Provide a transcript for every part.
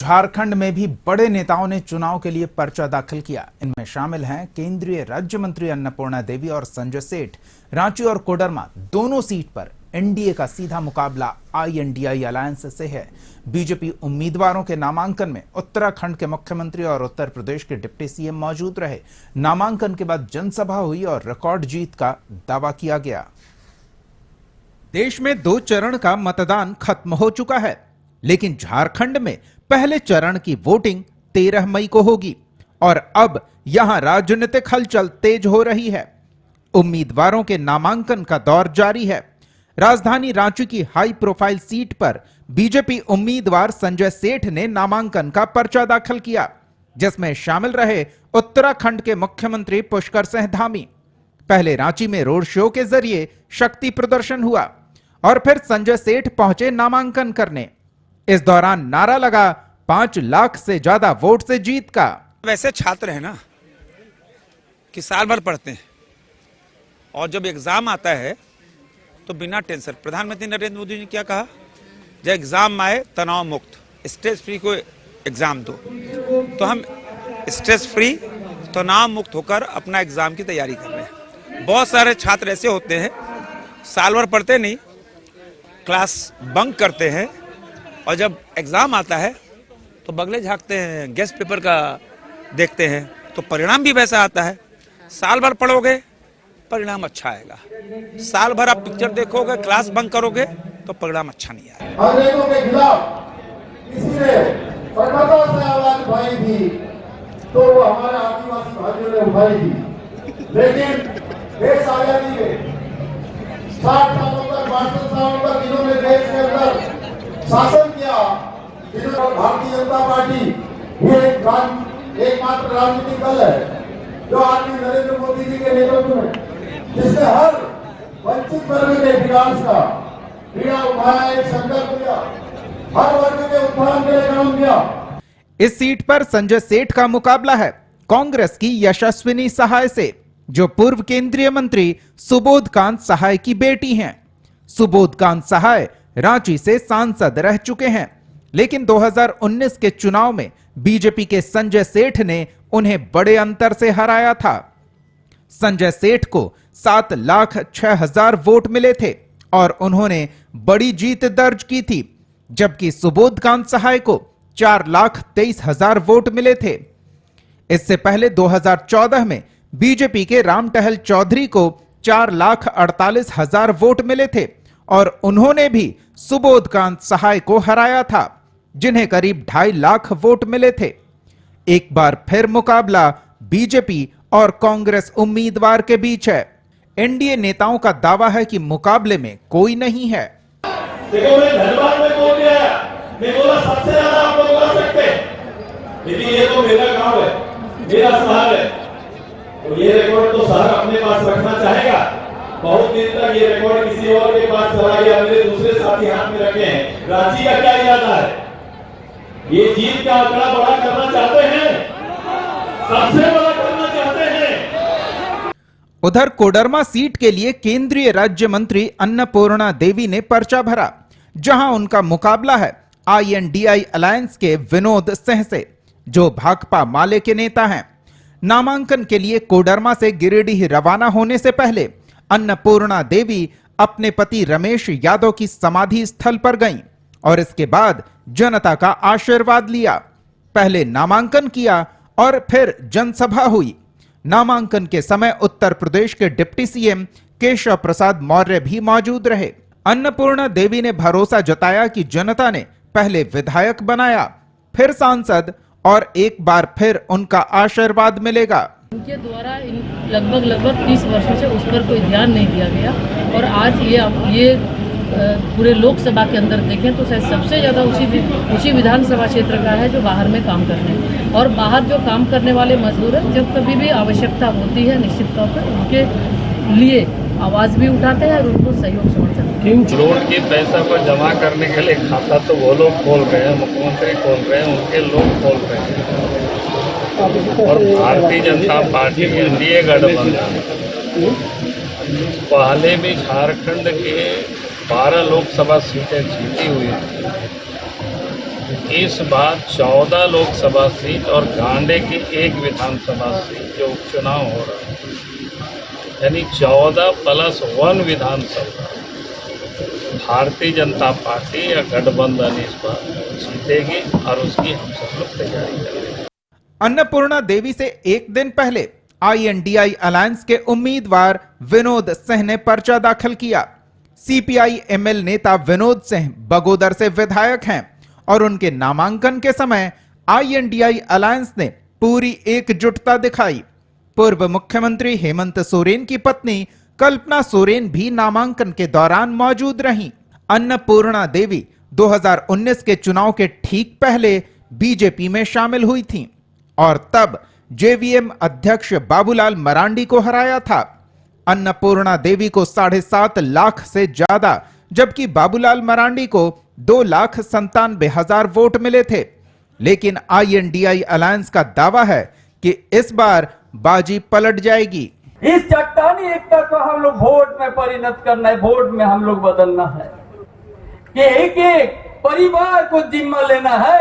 झारखंड में भी बड़े नेताओं ने चुनाव के लिए पर्चा दाखिल किया। इनमें शामिल हैं केंद्रीय राज्य मंत्री अन्नपूर्णा देवी और संजय सेठ। रांची और कोडरमा दोनों सीट पर एनडीए का सीधा मुकाबला INDI अलायंस से है। बीजेपी उम्मीदवारों के नामांकन में उत्तराखंड के मुख्यमंत्री और उत्तर प्रदेश के डिप्टी सीएम मौजूद रहे। नामांकन के बाद जनसभा हुई और रिकॉर्ड जीत का दावा किया गया। देश में 2 चरण का मतदान खत्म हो चुका है, लेकिन झारखंड में पहले चरण की वोटिंग 13 मई को होगी और अब यहां राजनीतिक हलचल तेज हो रही है। उम्मीदवारों के नामांकन का दौर जारी है। राजधानी रांची की हाई प्रोफाइल सीट पर बीजेपी उम्मीदवार संजय सेठ ने नामांकन का पर्चा दाखिल किया, जिसमें शामिल रहे उत्तराखंड के मुख्यमंत्री पुष्कर सिंह धामी। पहले रांची में रोड शो के जरिए शक्ति प्रदर्शन हुआ और फिर संजय सेठ पहुंचे नामांकन करने। इस दौरान नारा लगा 5 लाख से ज्यादा वोट से जीत का। वैसे छात्र है ना कि साल भर पढ़ते हैं और जब एग्जाम आता है तो बिना टेंशन, प्रधानमंत्री नरेंद्र मोदी ने क्या कहा, जब एग्जाम आए तनाव मुक्त, स्ट्रेस फ्री को एग्जाम दो। तो हम स्ट्रेस फ्री तनाव मुक्त होकर अपना एग्जाम की तैयारी कर रहे हैं। बहुत सारे छात्र ऐसे होते हैं साल भर पढ़ते नहीं, क्लास बंक करते हैं और जब एग्जाम आता है तो बगले झांकते हैं, गेस्ट पेपर का देखते हैं, तो परिणाम भी वैसा आता है। साल भर पढ़ोगे परिणाम अच्छा आएगा, साल भर आप पिक्चर देखोगे, क्लास बंक करोगे तो परिणाम अच्छा नहीं आएगा। अंग्रेजों के खिलाफ किसी ने प्रखरता से आवाज उठाई थी तो वो हमारे आदिवासी भाइयों ने उठाई थी, लेकिन देश आजादी के 60 सालों तक, 62 सालों तक इन्होंने देश के अंदर शासन किया। जिन्होंने भारतीय जनता पार्टी ये एकमात्र राजनीतिक दल है जो आज भी नरेंद्र मोदी जी के नेतृत्व में, जिसने हर वंचित वर्ग के विकास का पीड़ा उठाया, एक संकल्प लिया, हर वर्ग के उत्थान के लिए काम किया। इस सीट पर संजय सेठ का मुकाबला है कांग्रेस की यशस्विनी सहाय से, जो पूर्व केंद्रीय मंत्री सुबोध कांत सहाय की बेटी हैं। सुबोध कांत सहाय रांची से सांसद रह चुके हैं, लेकिन 2019 के चुनाव में बीजेपी के संजय सेठ ने उन्हें बड़े अंतर से हराया था। संजय सेठ को 7,06,000 वोट मिले थे और उन्होंने बड़ी जीत दर्ज की थी, जबकि सुबोध कांत सहाय को 4,23,000 वोट मिले थे। इससे पहले 2014 में बीजेपी के राम टहल चौधरी को 4,48,000 वोट मिले थे और उन्होंने भी सुबोध कांत सहाय को हराया था, जिन्हें करीब 2.5 लाख वोट मिले थे। एक बार फिर मुकाबला बीजेपी और कांग्रेस उम्मीदवार के बीच है। एनडीए नेताओं का दावा है कि मुकाबले में कोई नहीं है। देखो, मैं धनबाद में बोल दिया, मैं बोला सबसे ज्यादा आप लोग बोल सकते, लेकिन ये तो मेरा गांव है, मेरा शहर है, तो ये रिकॉर्ड तो शहर अपने पास रखना चाहेगा। बहुत दिन तक ये रिकॉर्ड किसी और के पास चला गया, मेरे दूसरे साथी हाथ में रखे हैं। रांची का क्या इरादा है? ये जीत का आंकड़ा बड़ा करना चाहते हैं, सबसे बड़ा करना चाहते हैं। उधर कोडरमा सीट के लिए केंद्रीय राज्य मंत्री अन्नपूर्णा देवी ने पर्चा भरा, जहां उनका मुकाबला है INDI अलायंस के विनोद सिंह से, जो भाकपा माले के नेता हैं। नामांकन के लिए कोडरमा से गिरिडीह रवाना होने से पहले अन्नपूर्णा देवी अपने पति रमेश यादव की समाधि स्थल पर गईं और इसके बाद जनता का आशीर्वाद लिया। पहले नामांकन किया और फिर जनसभा हुई। नामांकन के समय उत्तर प्रदेश के डिप्टी सीएम केशव प्रसाद मौर्य भी मौजूद रहे। अन्नपूर्णा देवी ने भरोसा जताया कि जनता ने पहले विधायक बनाया, फिर सांसद और एक बार फिर उनका आशीर्वाद मिलेगा। उनके द्वारा लगभग 30 वर्षों से उस पर कोई ध्यान नहीं दिया गया और आज ये पूरे लोकसभा के अंदर देखें तो शायद सबसे ज़्यादा उसी विधानसभा क्षेत्र का है जो बाहर में काम करने हैं। और बाहर जो काम करने वाले मजदूर हैं, जब कभी भी आवश्यकता होती है निश्चित तौर पर उनके लिए आवाज़ भी उठाते हैं और उनको सहयोग समर्थन। रोड के पैसा पर जमा करने के लिए खाता तो वो लोग खोल रहे हैं, मुख्यमंत्री खोल रहे हैं, उनके लोग खोल रहे हैं। और भारतीय जनता पार्टी एनडीए गठबंधन पहले भी झारखंड के 12 लोकसभा सीटें जीती हुई, इस बार 14 लोकसभा सीट और गांडे की एक विधानसभा सीट जो उपचुनाव हो रहा है, यानी 14+1 विधानसभा भारतीय जनता पार्टी या गठबंधन इस बार जीतेगी और उसकी हम सब लोग तैयारी करेंगे। अन्नपूर्णा देवी से एक दिन पहले INDI अलायंस के उम्मीदवार विनोद सिंह ने पर्चा दाखिल किया। CPI ML नेता विनोद सिंह बगोदर से विधायक हैं और उनके नामांकन के समय INDI अलायंस ने पूरी एकजुटता दिखाई। पूर्व मुख्यमंत्री हेमंत सोरेन की पत्नी कल्पना सोरेन भी नामांकन के दौरान मौजूद रहीं। अन्नपूर्णा देवी 2019 के चुनाव के ठीक पहले बीजेपी में शामिल हुई थीं और तब JVM अध्यक्ष बाबूलाल मरांडी को हराया था। अन्नपूर्णा देवी को 7.5 लाख से ज्यादा, जबकि बाबूलाल मरांडी को 2,97,000 वोट मिले थे। लेकिन INDI अलायंस का दावा है कि इस बार बाजी पलट जाएगी। इस चट्टानी एकता को हम लोग वोट में परिणत करना है, वोट में हम लोग बदलना है कि एक एक परिवार को जिम्मा लेना है।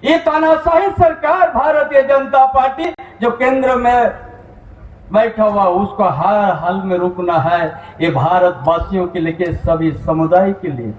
ये तानाशाही सरकार भारतीय जनता पार्टी जो केंद्र में बैठा हुआ उसको हर हाल में रोकना है। ये भारत वासियों के लिए, सभी समुदाय के लिए।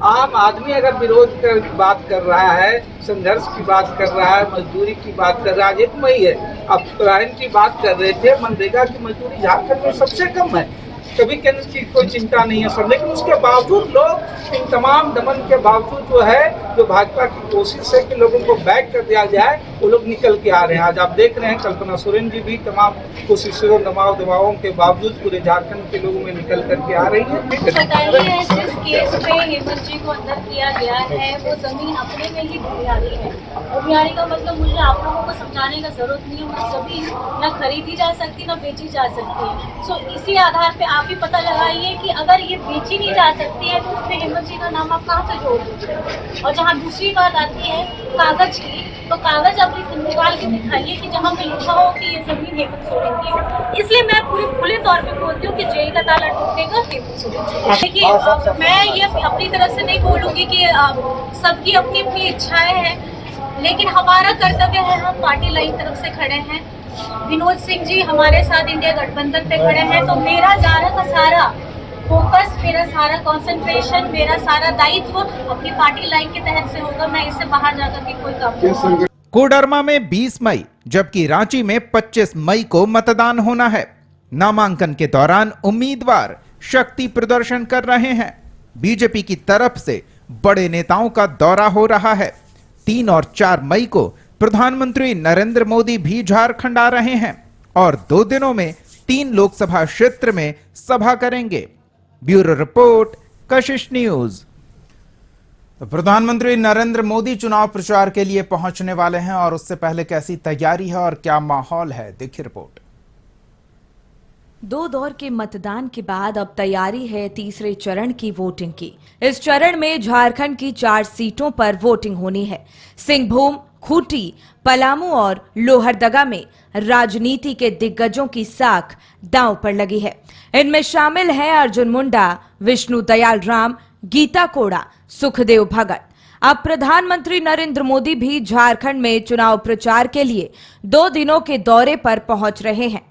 आम आदमी अगर विरोध की बात कर रहा है, संघर्ष की बात कर रहा है, मजदूरी की बात कर रहा है, एक मई है, अब पलायन की बात कर रहे थे, मनरेगा की मजदूरी झारखंड में सबसे कम है, कभी केंद्र की कोई चिंता नहीं है सर। लेकिन उसके बावजूद लोग इन तमाम दमन के बावजूद जो है, जो भाजपा की कोशिश है कि लोगों को बैक कर दिया जाए, वो लोग निकल के आ रहे हैं। आज आप देख रहे हैं कल्पना सोरेन जी भी तमाम कोशिशों दबावों के बावजूद पूरे झारखंड के लोगों में निकल करके आ रही है। बताइए, जिस केस पे हेमंत जी को अंदर किया गया है वो जमीन अपने में ही बुनियादी है। बुनियादी का मतलब मुझे आप लोगों को समझाने का जरूरत नहीं है। वो जमीन न खरीदी जा सकती न बेची जा सकती है। सो इसी आधार पे आप ही पता लगाइए कि अगर ये बेची नहीं जा सकती है तो उसमें हेमंत जी का नाम आप कहाँ से जोड़ दीजिए। और जहाँ दूसरी बात आती है कागज की, तो कागज अपनी निकाल के दिखाइए कि जहाँ पे लिखा हो कि ये जमीन हेमंत सोरेन की है। इसलिए मैं पूरे खुले तौर पे बोलती हूँ कि जेल का ताला टूटेगा हेमंत सोरेन। देखिए, मैं ये अपनी तरफ से नहीं बोलूँगी कि सबकी अपनी अपनी इच्छाएं हैं, लेकिन हमारा कर्तव्य है, हम पार्टी लाइन तरफ से खड़े हैं। विनोद सिंह जी हमारे साथ इंडिया गठबंधन पे खड़े हैं, तो मेरा सारा फोकस, मेरा सारा कंसंट्रेशन, मेरा सारा दायित्व अपनी पार्टी लाइन के तहत से होगा। मैं इससे बाहर जाकर के कोई काम नहीं। कोडरमा में 20 मई जबकि रांची में 25 मई को मतदान होना है। नामांकन के दौरान उम्मीदवार शक्ति प्रदर्शन कर रहे हैं। बीजेपी की तरफ से बड़े नेताओं का दौरा हो रहा है। 3 और 4 मई को प्रधानमंत्री नरेंद्र मोदी भी झारखंड आ रहे हैं और 2 दिनों में 3 लोकसभा क्षेत्र में सभा करेंगे। ब्यूरो रिपोर्ट, कशिश न्यूज। प्रधानमंत्री नरेंद्र मोदी चुनाव प्रचार के लिए पहुंचने वाले हैं और उससे पहले कैसी तैयारी है और क्या माहौल है, देखिए रिपोर्ट। 2 दौर के मतदान के बाद अब तैयारी है तीसरे चरण की वोटिंग की। इस चरण में झारखंड की 4 सीटों पर वोटिंग होनी है। सिंहभूम, खूंटी, पलामू और लोहरदगा में राजनीति के दिग्गजों की साख दांव पर लगी है। इनमें शामिल हैं अर्जुन मुंडा, विष्णु दयाल राम, गीता कोड़ा, सुखदेव भगत। अब प्रधानमंत्री नरेंद्र मोदी भी झारखंड में चुनाव प्रचार के लिए 2 दिनों के दौरे पर पहुंच रहे हैं।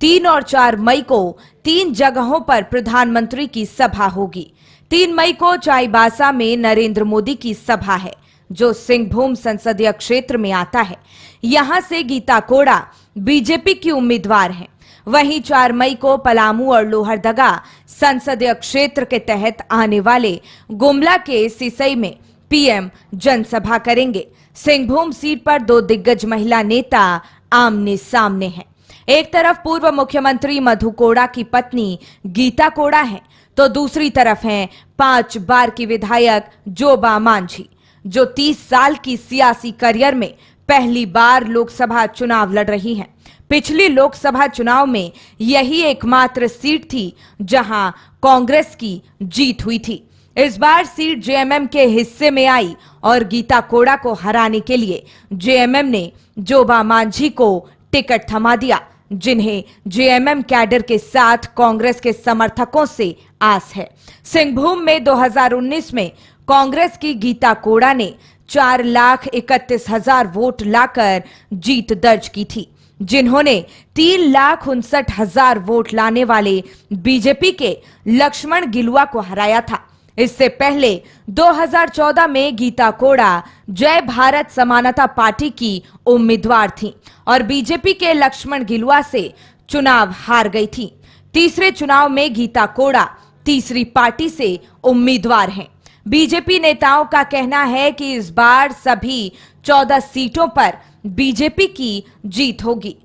3 और 4 मई को 3 जगहों पर प्रधानमंत्री की सभा होगी। 3 मई को चाईबासा में नरेंद्र मोदी की सभा है, जो सिंहभूम संसदीय क्षेत्र में आता है। यहां से गीता कोड़ा बीजेपी की उम्मीदवार हैं। वहीं 4 मई को पलामू और लोहरदगा संसदीय क्षेत्र के तहत आने वाले गुमला के सिसई में पीएम जनसभा करेंगे। सिंहभूम सीट पर 2 दिग्गज महिला नेता आमने सामने हैं। एक तरफ पूर्व मुख्यमंत्री मधु कोड़ा की पत्नी गीता कोड़ा है, तो दूसरी तरफ हैं 5 बार की विधायक जोबा मांझी, जो 30 साल की सियासी करियर में पहली बार लोकसभा चुनाव लड़ रही हैं। पिछली लोकसभा चुनाव में यही एकमात्र सीट थी जहां कांग्रेस की जीत हुई थी। इस बार सीट जेएमएम के हिस्से में आई और गीता कोड़ा को हराने के लिए जेएमएम ने जोबा मांझी को टिकट थमा दिया, जिन्हें जेएमएम कैडर के साथ कांग्रेस के समर्थकों से आस है। सिंहभूम में 2019 में कांग्रेस की गीता कोड़ा ने 4,31,000 वोट लाकर जीत दर्ज की थी, जिन्होंने 3,59,000 वोट लाने वाले बीजेपी के लक्ष्मण गिलुआ को हराया था। इससे पहले 2014 में गीता कोड़ा जय भारत समानता पार्टी की उम्मीदवार थी और बीजेपी के लक्ष्मण गिलुआ से चुनाव हार गई थी। तीसरे चुनाव में गीता कोड़ा तीसरी पार्टी से उम्मीदवार हैं। बीजेपी नेताओं का कहना है कि इस बार सभी 14 सीटों पर बीजेपी की जीत होगी।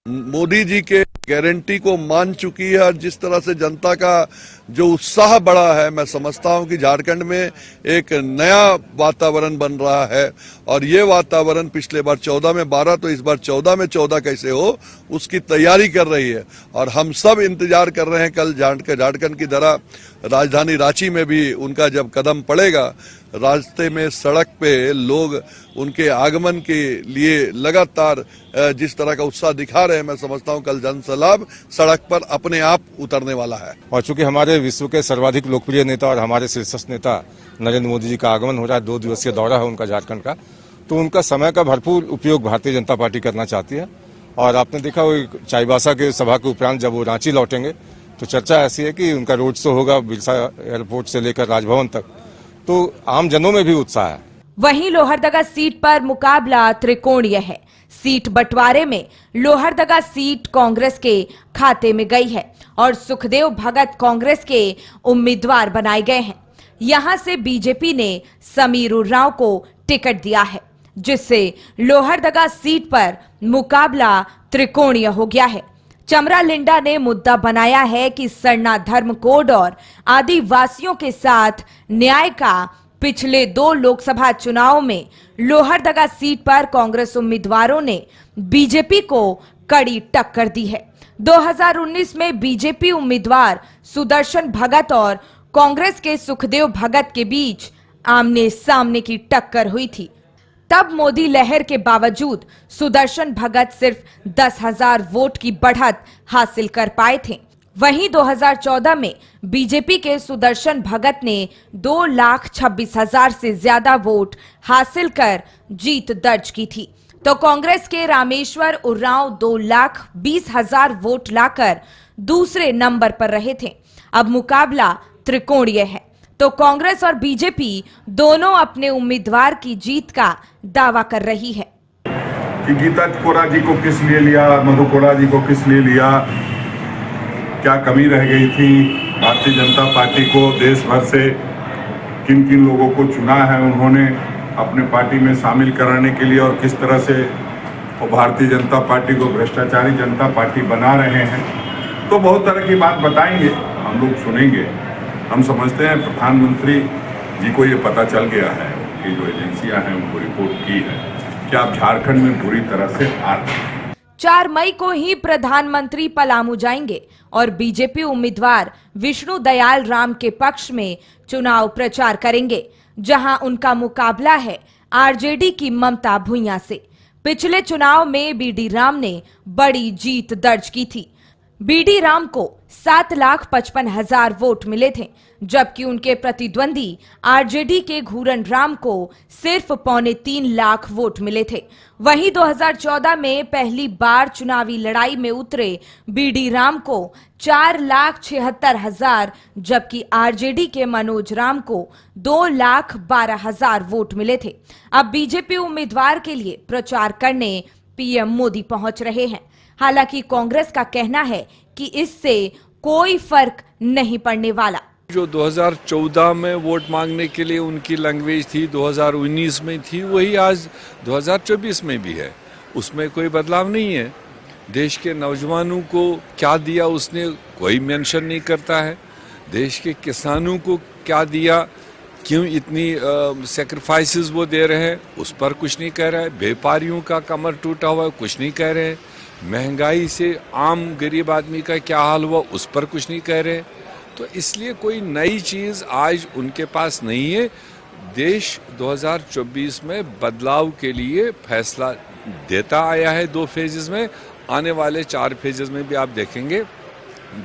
मोदी जी के गारंटी को मान चुकी है और जिस तरह से जनता का जो उत्साह बढ़ा है, मैं समझता हूं कि झारखंड में एक नया वातावरण बन रहा है और ये वातावरण पिछले बार 14 में 12 तो इस बार 14 में 14 कैसे हो उसकी तैयारी कर रही है और हम सब इंतजार कर रहे हैं कल झारखंड की तरह राजधानी रांची में भी उनका जब कदम पड़ेगा, रास्ते में सड़क पे लोग उनके आगमन के लिए लगातार जिस तरह का उत्साह दिखा रहे हैं, मैं समझता हूं कल जनसैलाब सड़क पर अपने आप उतरने वाला है। और चूंकि हमारे विश्व के सर्वाधिक लोकप्रिय नेता और हमारे शीर्षस्थ नेता नरेंद्र मोदी जी का आगमन हो रहा है, 2 दिवसीय दौरा है उनका झारखंड का, तो उनका समय का भरपूर उपयोग भारतीय जनता पार्टी करना चाहती है। और आपने देखा वो चाईबासा के सभा के उपरांत जब वो रांची लौटेंगे तो चर्चा ऐसी है कि उनका रोड शो होगा बिरसा एयरपोर्ट से लेकर राजभवन तक, तो आम जनों में भी उत्साह है। वहीं लोहरदगा सीट पर मुकाबला त्रिकोणीय है। सीट बंटवारे में लोहरदगा सीट कांग्रेस के खाते में गई है और सुखदेव भगत कांग्रेस के उम्मीदवार बनाए गए हैं। यहां से बीजेपी ने समीर उरांव को टिकट दिया है, जिससे लोहरदगा सीट पर मुकाबला त्रिकोणीय हो गया है। चमरा लिंडा ने मुद्दा बनाया है कि सरना धर्म कोड और आदिवासियों के साथ न्याय का पिछले 2 लोकसभा चुनाव में लोहरदगा सीट पर कांग्रेस उम्मीदवारों ने बीजेपी को कड़ी टक्कर दी है। 2019 में बीजेपी उम्मीदवार सुदर्शन भगत और कांग्रेस के सुखदेव भगत के बीच आमने सामने की टक्कर हुई थी। तब मोदी लहर के बावजूद सुदर्शन भगत सिर्फ 10,000 वोट की बढ़त हासिल कर पाए थे। वहीं 2014 में बीजेपी के सुदर्शन भगत ने 2,26,000 से ज्यादा वोट हासिल कर जीत दर्ज की थी, तो कांग्रेस के रामेश्वर उरांव 2,20,000 वोट लाकर दूसरे नंबर पर रहे थे। अब मुकाबला त्रिकोणीय है, तो कांग्रेस और बीजेपी दोनों अपने उम्मीदवार की जीत का दावा कर रही है। कि गीता कोड़ा जी को किस लिए लिया, मधु कोड़ा जी को किस लिए लिया, क्या कमी रह गई थी, भारतीय जनता पार्टी को देश भर से किन किन लोगों को चुना है उन्होंने अपने पार्टी में शामिल कराने के लिए और किस तरह से वो भारतीय जनता पार्टी को भ्रष्टाचारी जनता पार्टी बना रहे हैं, तो बहुत तरह की बात बताएंगे, हम लोग सुनेंगे। हम समझते हैं प्रधानमंत्री जी को ये पता चल गया है कि जो एजेंसियां हैं उनको रिपोर्ट की है कि आप झारखंड में बुरी तरह से हार गए। 4 मई को ही प्रधानमंत्री पलामू जाएंगे और बीजेपी उम्मीदवार विष्णु दयाल राम के पक्ष में चुनाव प्रचार करेंगे, जहां उनका मुकाबला है आरजेडी की ममता भुइयां से। पिछले चुनाव में बीडी राम ने बड़ी जीत दर्ज की थी। बीडी राम को 7,55,000 वोट मिले थे, जबकि उनके प्रतिद्वंदी आरजेडी के घूरन राम को सिर्फ 3.25 लाख वोट मिले थे। वहीं 2014 में पहली बार चुनावी लड़ाई में उतरे बीडी राम को 4,76,000, जबकि आरजेडी के मनोज राम को 2,12,000 वोट मिले थे। अब बीजेपी उम्मीदवार के लिए प्रचार करने पीएम मोदी पहुंच रहे हैं। हालांकि कांग्रेस का कहना है कि इससे कोई फर्क नहीं पड़ने वाला। जो 2014 में वोट मांगने के लिए उनकी लैंग्वेज थी, 2019 में थी, वही आज 2024 में भी है, उसमें कोई बदलाव नहीं है। देश के नौजवानों को क्या दिया उसने कोई मेंशन नहीं करता है। देश के किसानों को क्या दिया, क्यों इतनी सैक्रिफाइसेस वो दे रहे हैं, उस पर कुछ नहीं कह रहा है। व्यापारियों का कमर टूटा हुआ है, कुछ नहीं कह रहे हैं। महंगाई से आम गरीब आदमी का क्या हाल हुआ, उस पर कुछ नहीं कह रहे। तो इसलिए कोई नई चीज़ आज उनके पास नहीं है। देश 2024 में बदलाव के लिए फैसला देता आया है 2 फेजेस में। आने वाले 4 फेजेस में भी आप देखेंगे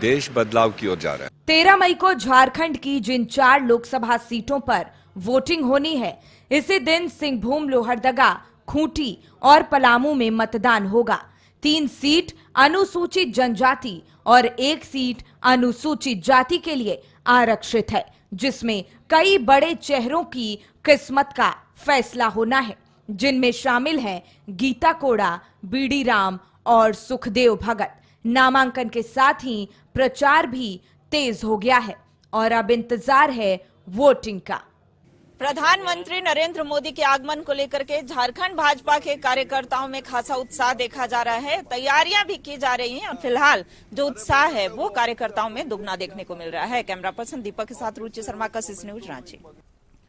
देश बदलाव की ओर जा रहा है। 13 मई को झारखंड की जिन 4 लोकसभा सीटों पर वोटिंग होनी है, इसी दिन सिंहभूम, लोहरदगा, खूंटी और पलामू में मतदान होगा। 3 सीट अनुसूचित जनजाति और 1 सीट अनुसूचित जाति के लिए आरक्षित है, जिसमें कई बड़े चेहरों की किस्मत का फैसला होना है, जिनमें शामिल हैं गीता कोड़ा, बीडी राम और सुखदेव भगत। नामांकन के साथ ही प्रचार भी तेज हो गया है और अब इंतजार है वोटिंग का। प्रधानमंत्री नरेंद्र मोदी के आगमन को लेकर के झारखंड भाजपा के कार्यकर्ताओं में खासा उत्साह देखा जा रहा है। तैयारियां भी की जा रही हैं और फिलहाल जो उत्साह है वो कार्यकर्ताओं में दुगना देखने को मिल रहा है। कैमरा पर्सन दीपक के साथ रुचि शर्मा का CC न्यूज, रांची।